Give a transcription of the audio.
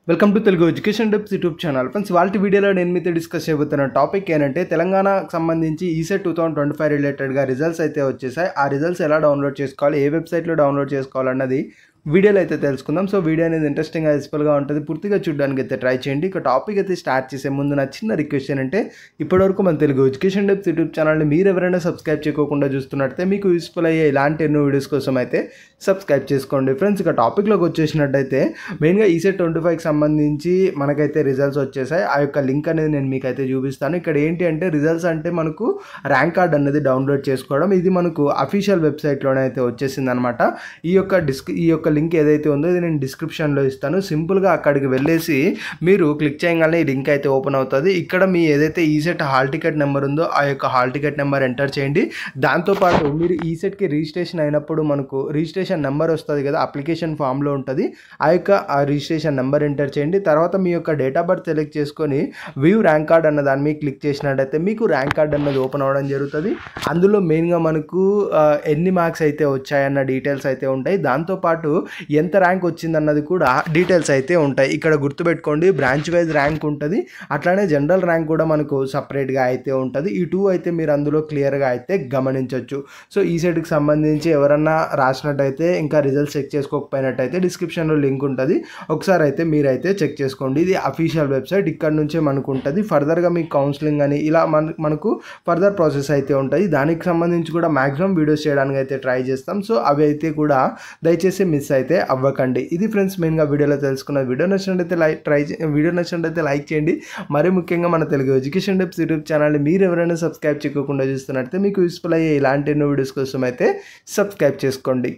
Welcome to Telugu education tips YouTube channel. Friends, వాళ్ళ వీడియోలో నేను మీతో డిస్కస్ చేయబోతున్న టాపిక్ ఏంటంటే తెలంగాణకు సంబంధించి ఈసెట్ 2025 రిలేటెడ్గా రిజల్ట్స్ అయితే వచ్చేసాయి. ఆ రిజల్ట్స్ ఎలా డౌన్లోడ్ చేసుకోవాలి, ఏ వెబ్సైట్లో డౌన్లోడ్ చేసుకోవాలన్నది వీడియోలో అయితే తెలుసుకుందాం. సో వీడియో అనేది ఇంట్రెస్టింగ్గా యూస్ఫుల్గా ఉంటుంది, పూర్తిగా చూడడానికి అయితే ట్రై చేయండి. ఇక టాపిక్ అయితే స్టార్ట్ చేసే ముందు నా చిన్న రిక్వెస్ట్ ఏంటంటే ఇప్పటివరకు మన తెలుగు ఎడ్యుకేషన్ టిప్స్ యూట్యూబ్ ఛానల్ని మీరు ఎవరైనా సబ్స్క్రైబ్ చేయకుండా చూస్తున్నట్టయితే మీకు యూస్ఫుల్ అయ్యే ఇలాంటి ఎన్నో వీడియోస్ కోసం అయితే సబ్స్క్రైబ్ చేసుకోండి. ఫ్రెండ్స్, ఇక టాపిక్లోకి వచ్చేసినట్టయితే మెయిన్గా ఈసెట్ 25కి సంబంధించి మనకైతే రిజల్ట్స్ వచ్చేసాయి. ఆ యొక్క లింక్ అనేది నేను మీకు అయితే చూపిస్తాను. ఇక్కడ ఏంటి అంటే రిజల్ట్స్ అంటే మనకు ర్యాంక్ కార్డ్ అనేది డౌన్లోడ్ చేసుకోవడం, ఇది మనకు అఫీషియల్ వెబ్సైట్లోనే అయితే వచ్చేసింది అనమాట. ఈ యొక్క లింక్ ఏదైతే ఉందో ఇది నేను డిస్క్రిప్షన్లో ఇస్తాను. సింపుల్గా అక్కడికి వెళ్ళేసి మీరు క్లిక్ చేయగానే ఈ లింక్ అయితే ఓపెన్ అవుతుంది. ఇక్కడ మీ ఏదైతే ఈసెట్ హాల్ టికెట్ నెంబర్ ఉందో ఆ యొక్క హాల్ టికెట్ నెంబర్ ఎంటర్ చేయండి. దాంతోపాటు మీరు ఈసెట్కి రిజిస్ట్రేషన్ అయినప్పుడు మనకు రిజిస్ట్రేషన్ నెంబర్ వస్తుంది కదా, అప్లికేషన్ ఫామ్లో ఉంటుంది. ఆ రిజిస్ట్రేషన్ నెంబర్ ఎంటర్ చేయండి. తర్వాత మీ యొక్క డేట్ ఆఫ్ బర్త్ సెలెక్ట్ చేసుకొని వ్యూ ర్యాంక్ కార్డ్ అన్న దాని మీద క్లిక్ చేసినట్టయితే మీకు ర్యాంక్ కార్డ్ అన్నది ఓపెన్ అవ్వడం జరుగుతుంది. అందులో మెయిన్గా మనకు ఎన్ని మార్క్స్ అయితే వచ్చాయన్న డీటెయిల్స్ అయితే ఉంటాయి. దాంతోపాటు ఎంత ర్యాంక్ వచ్చిందన్నది కూడా డీటెయిల్స్ అయితే ఉంటాయి. ఇక్కడ గుర్తుపెట్టుకోండి, బ్రాంచ్ వైజ్ ర్యాంక్ ఉంటుంది, అట్లానే జనరల్ ర్యాంక్ కూడా మనకు సపరేట్గా అయితే ఉంటుంది. ఈ టూ అయితే మీరు అందులో క్లియర్గా అయితే గమనించవచ్చు. సో ఈ సైడ్కి సంబంధించి ఎవరన్నా రాసినట్టయితే ఇంకా రిజల్ట్స్ చెక్ చేసుకోకపోయినట్టయితే డిస్క్రిప్షన్లో లింక్ ఉంటుంది, ఒకసారి అయితే మీరైతే చెక్ చేసుకోండి. ఇది అఫీషియల్ వెబ్సైట్, ఇక్కడ నుంచే మనకు ఉంటుంది. ఫర్దర్గా మీకు కౌన్సిలింగ్ అని ఇలా మనకు ఫర్దర్ ప్రాసెస్ అయితే ఉంటుంది. దానికి సంబంధించి కూడా మ్యాక్సిమం వీడియోస్ చేయడానికి అయితే ట్రై చేస్తాం. సో అవి అయితే కూడా దయచేసి మిస్ అయితే అవ్వకండి. ఇది ఫ్రెండ్స్ మెయిన్గా వీడియోలో తెలుసుకున్న. వీడియో నచ్చినట్టయితే లైక్ చేయండి. మరి ముఖ్యంగా మన తెలుగు ఎడ్యుకేషన్ టిప్స్ యూట్యూబ్ ఛానల్ని మీరు ఎవరైనా సబ్స్క్రైబ్ చేయకుండా చూస్తున్నట్టయితే మీకు యూస్ఫుల్ అయ్యే ఇలాంటి ఎన్నో వీడియోస్ కోసం అయితే సబ్స్క్రైబ్ చేసుకోండి.